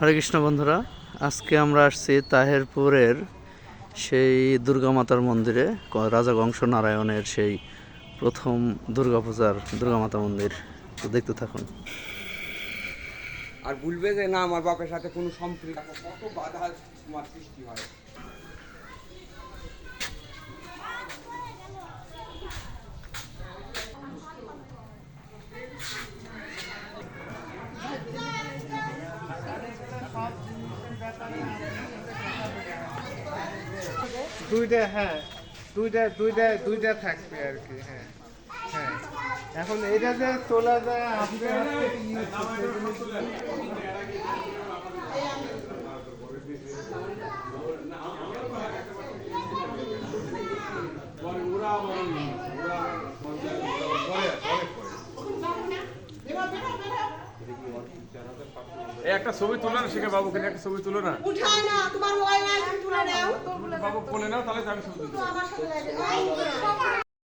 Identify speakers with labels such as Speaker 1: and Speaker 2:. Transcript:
Speaker 1: হরে কৃষ্ণ বন্ধুরা, আজকে আমরা আসছি তাহেরপুরের সেই দুর্গা মাতার মন্দিরে, রাজা কংস নারায়ণের সেই প্রথম দুর্গাপূজার দুর্গা মাতা মন্দির। তো দেখতে থাকুন।
Speaker 2: আর বলবে যে না আমার বাপের সাথে কোনো সম্পৃক্ত, কত বাধা তোমার সৃষ্টি হয়।
Speaker 3: দুইটা, হ্যাঁ, দুইটা থাকবে আর কি। হ্যাঁ হ্যাঁ, এখন এটা যে তোলা যায় আপনি
Speaker 4: একটা ছবি তুলো না, শিখে বাবুকে একটা ছবি তুলো না,
Speaker 5: উঠায় না তোমার মোবাইল নাই, তুলে নাও,
Speaker 4: বাবু বলে নাও, তাহলে আমি ছবি তুলবো।
Speaker 5: আমার সাথে লাগে